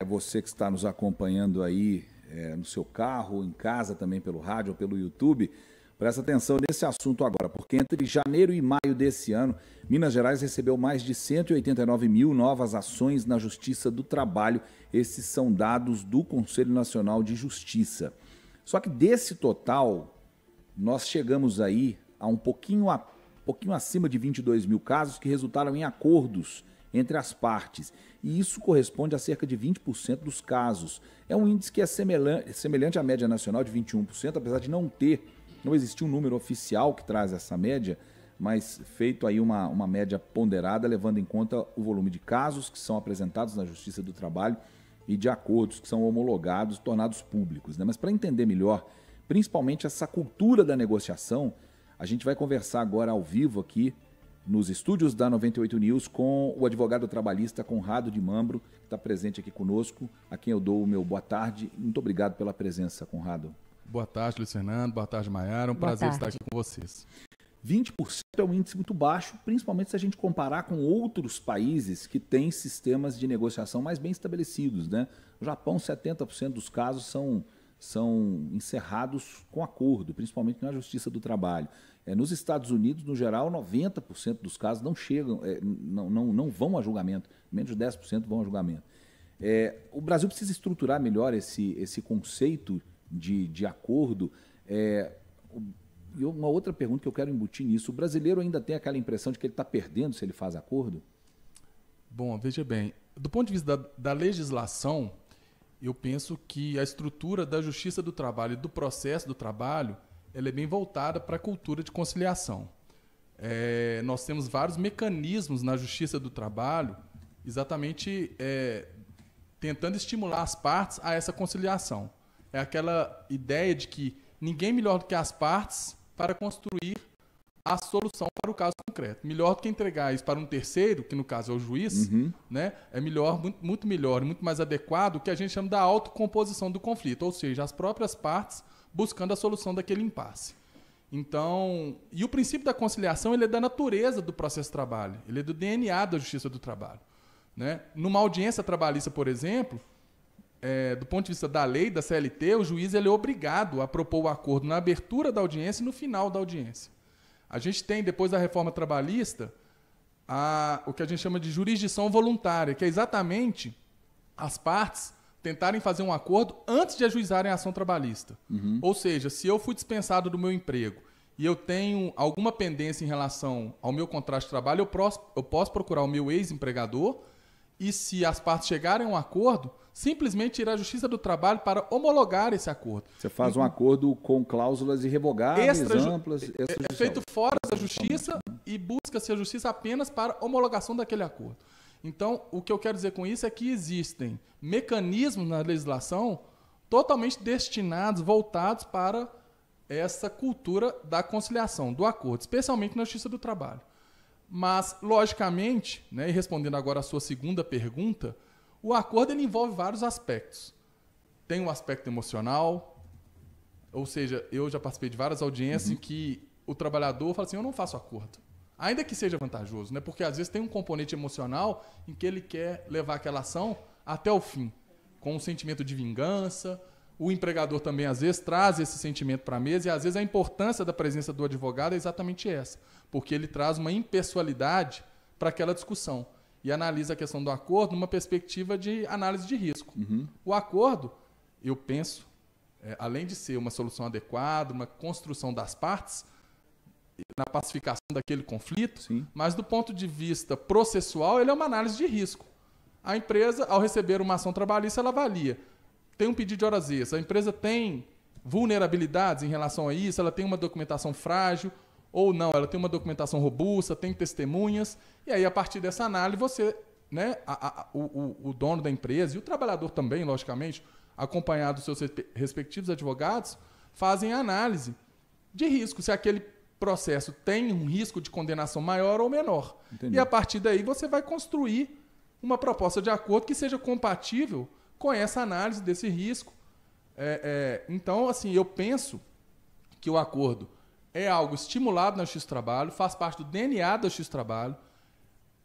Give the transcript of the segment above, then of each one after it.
você que está nos acompanhando aí no seu carro, em casa também pelo rádio ou pelo YouTube, presta atenção nesse assunto agora, porque entre janeiro e maio desse ano, Minas Gerais recebeu mais de 189 mil novas ações na Justiça do Trabalho. Esses são dados do Conselho Nacional de Justiça. Só que desse total, nós chegamos aí a um pouquinho acima de 22 mil casos que resultaram em acordos entre as partes. E isso corresponde a cerca de 20% dos casos. É um índice que é semelhante à média nacional de 21%, apesar de não existir um número oficial que traz essa média, mas feito aí uma média ponderada, levando em conta o volume de casos que são apresentados na Justiça do Trabalho e de acordos que são homologados, tornados públicos, né? Mas para entender melhor, principalmente essa cultura da negociação, a gente vai conversar agora ao vivo aqui nos estúdios da 98 News com o advogado trabalhista Conrado de Mambro, que está presente aqui conosco, a quem eu dou o meu boa tarde. Muito obrigado pela presença, Conrado. Boa tarde, Luiz Fernando. Boa tarde, Maiara. Prazer estar aqui com vocês. 20% é um índice muito baixo, principalmente se a gente comparar com outros países que têm sistemas de negociação mais bem estabelecidos, né? No Japão, 70% dos casos são encerrados com acordo, principalmente na Justiça do Trabalho. Nos Estados Unidos, no geral, 90% dos casos não chegam, não vão a julgamento, menos de 10% vão a julgamento. O Brasil precisa estruturar melhor esse conceito de acordo. E uma outra pergunta que eu quero embutir nisso, o brasileiro ainda tem aquela impressão de que ele está perdendo se ele faz acordo? Bom, veja bem, do ponto de vista da legislação, eu penso que a estrutura da Justiça do Trabalho e do processo do trabalho, ela é bem voltada para a cultura de conciliação. Nós temos vários mecanismos na Justiça do Trabalho, exatamente tentando estimular as partes a essa conciliação. É aquela ideia de que ninguém melhor do que as partes para construir a solução para o caso concreto. Melhor do que entregar isso para um terceiro, que no caso é o juiz, né? É melhor, muito melhor, muito mais adequado o que a gente chama da autocomposição do conflito, ou seja, as próprias partes buscando a solução daquele impasse. Então, e o princípio da conciliação, ele é da natureza do processo de trabalho, ele é do DNA da Justiça do Trabalho, né? Numa audiência trabalhista, por exemplo, do ponto de vista da lei, da CLT, o juiz ele é obrigado a propor o acordo na abertura da audiência e no final da audiência. A gente tem, depois da reforma trabalhista, o que a gente chama de jurisdição voluntária, que é exatamente as partes tentarem fazer um acordo antes de ajuizarem a ação trabalhista. Ou seja, se eu fui dispensado do meu emprego e eu tenho alguma pendência em relação ao meu contrato de trabalho, eu posso procurar o meu ex-empregador e, se as partes chegarem a um acordo, simplesmente ir à Justiça do Trabalho para homologar esse acordo. Você faz um acordo com cláusulas irrevogáveis, amplas... É feito fora da Justiça e busca-se a Justiça apenas para homologação daquele acordo. Então, o que eu quero dizer com isso é que existem mecanismos na legislação totalmente destinados, voltados para essa cultura da conciliação, do acordo, especialmente na Justiça do Trabalho. Mas, logicamente, né, e respondendo agora a sua segunda pergunta, o acordo ele envolve vários aspectos. Tem um aspecto emocional, ou seja, eu já participei de várias audiências em que o trabalhador fala assim, eu não faço acordo. Ainda que seja vantajoso, né? Porque às vezes tem um componente emocional em que ele quer levar aquela ação até o fim, com um sentimento de vingança. O empregador também às vezes traz esse sentimento para a mesa e às vezes a importância da presença do advogado é exatamente essa, porque ele traz uma impessoalidade para aquela discussão e analisa a questão do acordo numa perspectiva de análise de risco. O acordo, eu penso, além de ser uma solução adequada, uma construção das partes, na pacificação daquele conflito, mas do ponto de vista processual, ele é uma análise de risco. A empresa, ao receber uma ação trabalhista, ela avalia. Tem um pedido de horas extras, a empresa tem vulnerabilidades em relação a isso, ela tem uma documentação frágil ou não, ela tem uma documentação robusta, tem testemunhas, e aí a partir dessa análise você, né, o dono da empresa e o trabalhador também, logicamente, acompanhado dos seus respectivos advogados, fazem a análise de risco, se aquele processo tem um risco de condenação maior ou menor. Entendi. E a partir daí você vai construir uma proposta de acordo que seja compatível com essa análise desse risco. Então, assim, eu penso que o acordo é algo estimulado na Justiça do Trabalho, faz parte do DNA da Justiça do Trabalho.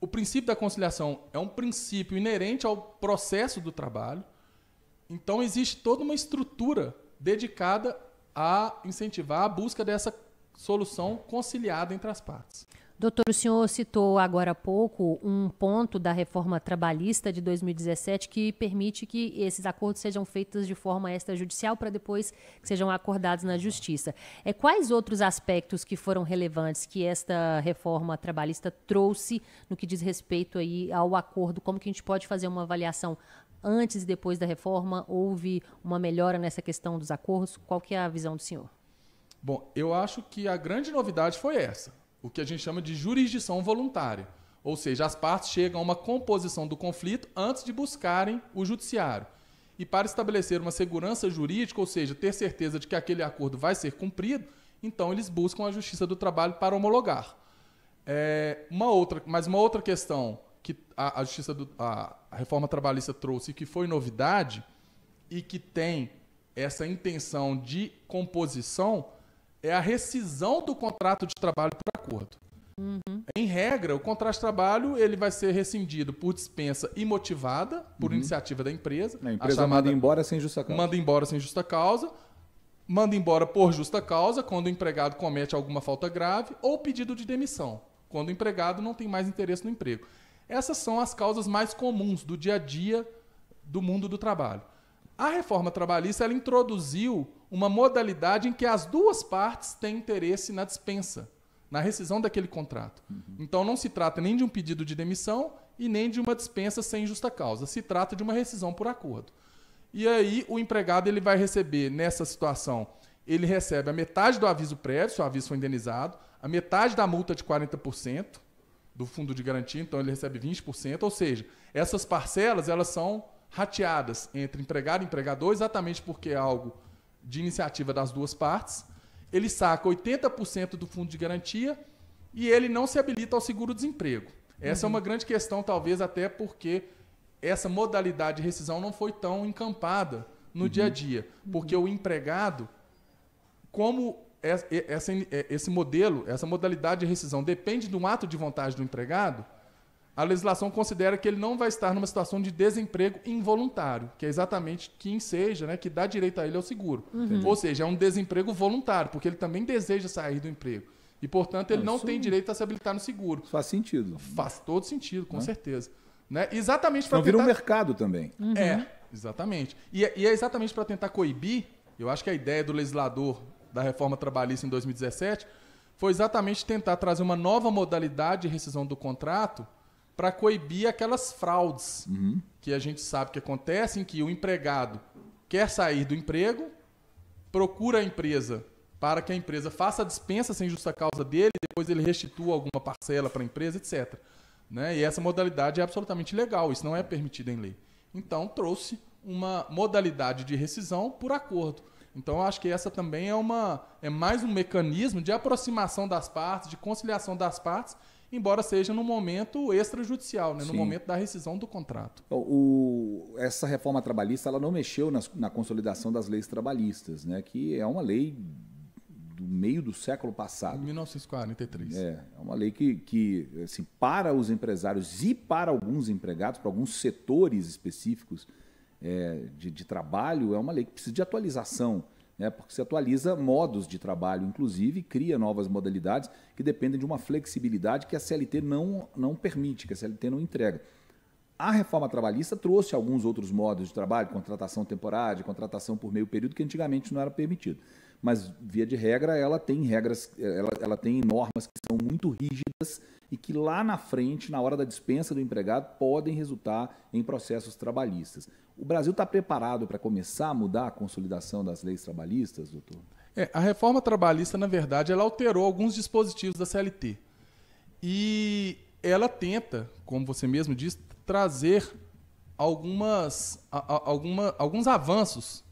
o princípio da conciliação é um princípio inerente ao processo do trabalho. Então, existe toda uma estrutura dedicada a incentivar a busca dessa solução conciliada entre as partes. Doutor, o senhor citou agora há pouco um ponto da reforma trabalhista de 2017 que permite que esses acordos sejam feitos de forma extrajudicial para depois que sejam acordados na justiça. Quais outros aspectos que foram relevantes que esta reforma trabalhista trouxe no que diz respeito aí ao acordo? Como que a gente pode fazer uma avaliação antes e depois da reforma? Houve uma melhora nessa questão dos acordos? Qual que é a visão do senhor? Bom, eu acho que a grande novidade foi essa. O que a gente chama de jurisdição voluntária. Ou seja, as partes chegam a uma composição do conflito antes de buscarem o judiciário. E para estabelecer uma segurança jurídica, ou seja, ter certeza de que aquele acordo vai ser cumprido, então eles buscam a Justiça do Trabalho para homologar. Mas uma outra questão que a reforma trabalhista trouxe, que foi novidade e que tem essa intenção de composição, é a rescisão do contrato de trabalho por acordo. Em regra, o contrato de trabalho ele vai ser rescindido por dispensa imotivada, por iniciativa da empresa. A empresa manda embora sem justa causa. Manda embora sem justa causa, manda embora por justa causa, quando o empregado comete alguma falta grave, ou pedido de demissão, quando o empregado não tem mais interesse no emprego. Essas são as causas mais comuns do dia a dia do mundo do trabalho. A reforma trabalhista ela introduziu uma modalidade em que as duas partes têm interesse na dispensa, na rescisão daquele contrato. Então não se trata nem de um pedido de demissão e nem de uma dispensa sem justa causa. Se trata de uma rescisão por acordo. E aí o empregado ele vai receber, nessa situação, ele recebe a metade do aviso prévio, se o aviso for indenizado, a metade da multa de 40% do fundo de garantia, então ele recebe 20%, ou seja, essas parcelas elas são rateadas entre empregado e empregador, exatamente porque é algo de iniciativa das duas partes. Ele saca 80% do fundo de garantia e ele não se habilita ao seguro-desemprego. Essa é uma grande questão, talvez até porque essa modalidade de rescisão não foi tão encampada no dia a dia. Porque o empregado, como esse modelo, essa modalidade de rescisão depende de um ato de vontade do empregado, a legislação considera que ele não vai estar numa situação de desemprego involuntário, que é exatamente quem seja, né, que dá direito a ele ao seguro. Ou seja, é um desemprego voluntário, porque ele também deseja sair do emprego. E, portanto, ele não tem direito a se habilitar no seguro. Faz sentido. Faz todo sentido, com certeza. Né? Exatamente para tentar... vira um mercado também. Exatamente. E é exatamente para tentar coibir, eu acho que a ideia do legislador da reforma trabalhista em 2017 foi exatamente tentar trazer uma nova modalidade de rescisão do contrato para coibir aquelas fraudes que a gente sabe que acontecem, que o empregado quer sair do emprego, procura a empresa para que a empresa faça a dispensa sem justa causa dele, depois ele restitua alguma parcela para a empresa, etc. Né? E essa modalidade é absolutamente ilegal, isso não é permitido em lei. Então, trouxe uma modalidade de rescisão por acordo. Então, eu acho que essa também é mais um mecanismo de aproximação das partes, de conciliação das partes, embora seja no momento extrajudicial, né? No momento da rescisão do contrato. Essa reforma trabalhista ela não mexeu na consolidação das leis trabalhistas, né? Que é uma lei do meio do século passado. 1943. É uma lei que assim, para os empresários e para alguns empregados, para alguns setores específicos de trabalho, é uma lei que precisa de atualização. Porque se atualiza modos de trabalho, inclusive, cria novas modalidades que dependem de uma flexibilidade que a CLT não permite, que a CLT não entrega. A reforma trabalhista trouxe alguns outros modos de trabalho, contratação temporária, contratação por meio período, que antigamente não era permitido. Mas, via de regra, ela tem normas que são muito rígidas e que lá na frente, na hora da dispensa do empregado, podem resultar em processos trabalhistas. O Brasil está preparado para começar a mudar a consolidação das leis trabalhistas, doutor? A reforma trabalhista, na verdade, ela alterou alguns dispositivos da CLT. E ela tenta, como você mesmo disse, trazer alguns avanços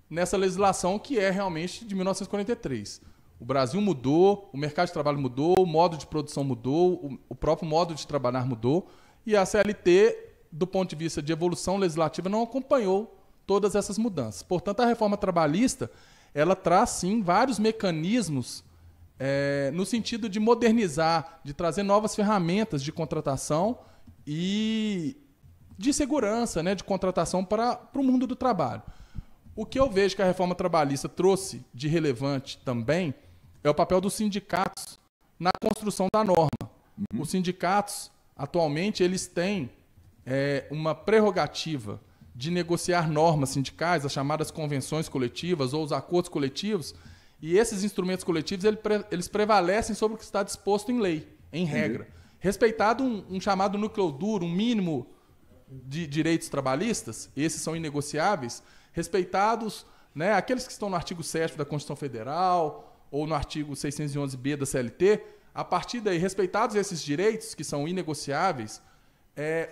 nessa legislação que é realmente de 1943. O Brasil mudou, o mercado de trabalho mudou, o modo de produção mudou, o próprio modo de trabalhar mudou, e a CLT, do ponto de vista de evolução legislativa, não acompanhou todas essas mudanças. Portanto, a reforma trabalhista ela traz, sim, vários mecanismos no sentido de modernizar, de trazer novas ferramentas de contratação e de segurança, né, de contratação para o mundo do trabalho. O que eu vejo que a reforma trabalhista trouxe de relevante também é o papel dos sindicatos na construção da norma. Os sindicatos, atualmente, eles têm uma prerrogativa de negociar normas sindicais, as chamadas convenções coletivas ou os acordos coletivos, e esses instrumentos coletivos eles prevalecem sobre o que está disposto em lei, em regra. Respeitado um chamado núcleo duro, um mínimo de direitos trabalhistas, esses são inegociáveis, respeitados, né, aqueles que estão no artigo 7º da Constituição Federal ou no artigo 611b da CLT, a partir daí, respeitados esses direitos que são inegociáveis,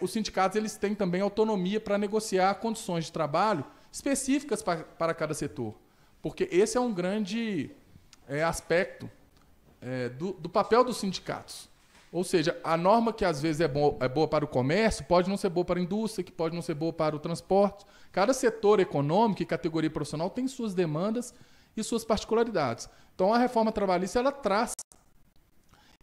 os sindicatos eles têm também autonomia para negociar condições de trabalho específicas para cada setor. Porque esse é um grande aspecto do papel dos sindicatos. Ou seja, a norma que às vezes é boa para o comércio pode não ser boa para a indústria, que pode não ser boa para o transporte. Cada setor econômico e categoria profissional tem suas demandas e suas particularidades. Então, a reforma trabalhista ela traz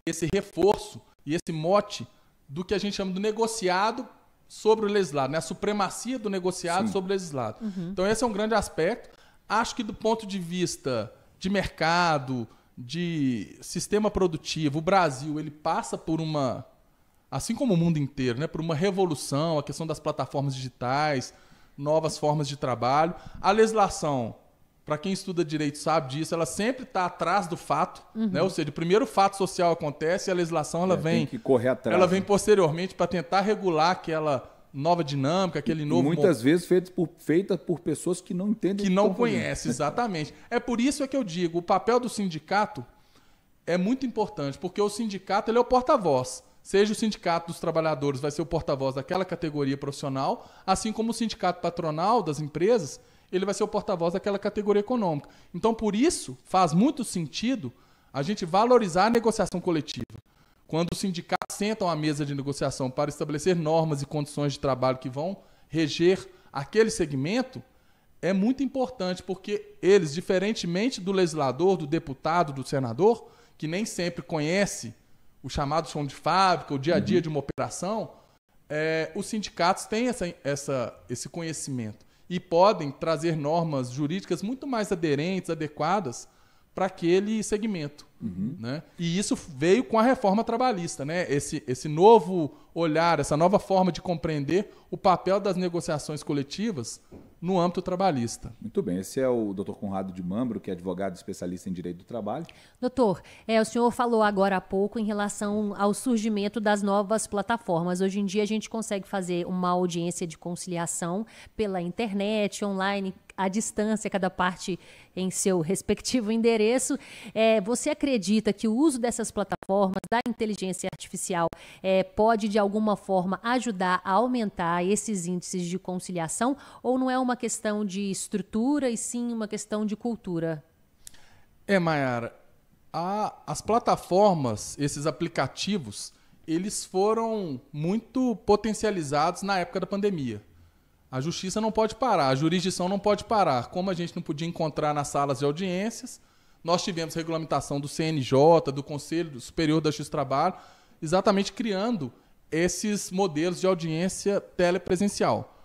esse reforço e esse mote do que a gente chama do negociado sobre o legislado, né? A supremacia do negociado sobre o legislado. Então, esse é um grande aspecto. Acho que do ponto de vista de mercado, de sistema produtivo, o Brasil ele passa por assim como o mundo inteiro, né, por uma revolução, a questão das plataformas digitais, novas formas de trabalho. A legislação, para quem estuda direito sabe disso, ela sempre está atrás do fato, né? Ou seja, primeiro o fato social acontece e a legislação ela vem, tem que correr atrás, ela vem posteriormente para tentar regular aquela nova dinâmica, aquele novo... Muitas vezes feita por pessoas que não entendem... Que não conhecem, exatamente. É por isso que eu digo, o papel do sindicato é muito importante, porque o sindicato ele é o porta-voz. Seja o sindicato dos trabalhadores, vai ser o porta-voz daquela categoria profissional, assim como o sindicato patronal das empresas, ele vai ser o porta-voz daquela categoria econômica. Então, por isso, faz muito sentido a gente valorizar a negociação coletiva. Quando os sindicatos sentam à mesa de negociação para estabelecer normas e condições de trabalho que vão reger aquele segmento, é muito importante, porque eles, diferentemente do legislador, do deputado, do senador, que nem sempre conhece o chamado chão de fábrica, o dia a dia de uma operação, os sindicatos têm esse conhecimento e podem trazer normas jurídicas muito mais aderentes, adequadas para aquele segmento. Né? E isso veio com a reforma trabalhista, né? Esse novo olhar, essa nova forma de compreender o papel das negociações coletivas no âmbito trabalhista. Muito bem, esse é o Dr. Conrado de Mambro, que é advogado especialista em direito do trabalho. Doutor, o senhor falou agora há pouco em relação ao surgimento das novas plataformas. Hoje em dia a gente consegue fazer uma audiência de conciliação pela internet, online, à distância, cada parte em seu respectivo endereço. Você acredita que o uso dessas plataformas, da inteligência artificial, pode, de alguma forma, ajudar a aumentar esses índices de conciliação? Ou não é uma questão de estrutura e sim uma questão de cultura? Mayara, as plataformas, esses aplicativos, eles foram muito potencializados na época da pandemia. A justiça não pode parar, a jurisdição não pode parar. Como a gente não podia encontrar nas salas de audiências, nós tivemos regulamentação do CNJ, do Conselho Superior da Justiça do Trabalho, exatamente criando esses modelos de audiência telepresencial.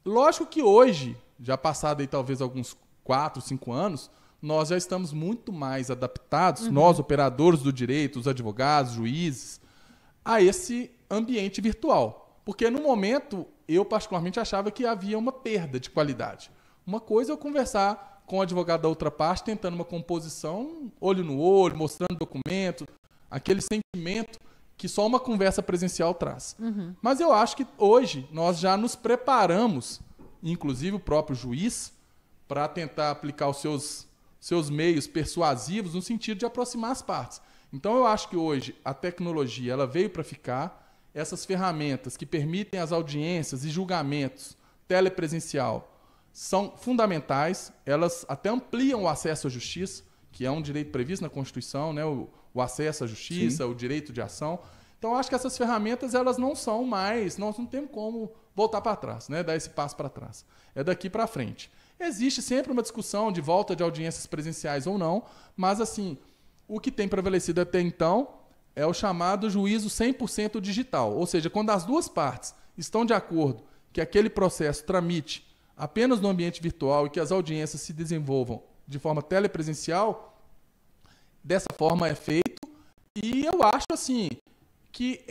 Lógico que hoje, já passado aí talvez alguns 4, 5 anos, nós já estamos muito mais adaptados, nós operadores do direito, os advogados, juízes, a esse ambiente virtual. Porque no momento, eu particularmente achava que havia uma perda de qualidade. Uma coisa é eu conversar com o advogado da outra parte, tentando uma composição, olho no olho, mostrando documento, aquele sentimento que só uma conversa presencial traz. Mas eu acho que hoje nós já nos preparamos, inclusive o próprio juiz, para tentar aplicar os seus meios persuasivos no sentido de aproximar as partes. Então eu acho que hoje a tecnologia ela veio para ficar. Essas ferramentas que permitem as audiências e julgamentos telepresencial são fundamentais, elas até ampliam o acesso à justiça, que é um direito previsto na Constituição, né? O acesso à justiça, o direito de ação. Então, acho que essas ferramentas elas não são mais, nós não temos como voltar para trás, né? Dar esse passo para trás. É daqui para frente. Existe sempre uma discussão de volta de audiências presenciais ou não, mas assim, o que tem prevalecido até então é o chamado juízo 100% digital. Ou seja, quando as duas partes estão de acordo que aquele processo tramite apenas no ambiente virtual e que as audiências se desenvolvam de forma telepresencial, dessa forma é feito. E eu acho assim que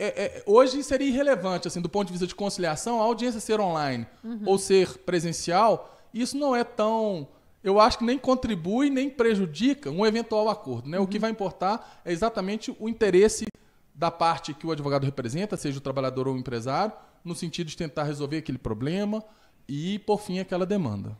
hoje seria irrelevante, assim, do ponto de vista de conciliação, a audiência ser online ou ser presencial. Isso não é tão... Eu acho que nem contribui, nem prejudica um eventual acordo, né? O que vai importar é exatamente o interesse da parte que o advogado representa, seja o trabalhador ou o empresário, no sentido de tentar resolver aquele problema e, por fim, aquela demanda.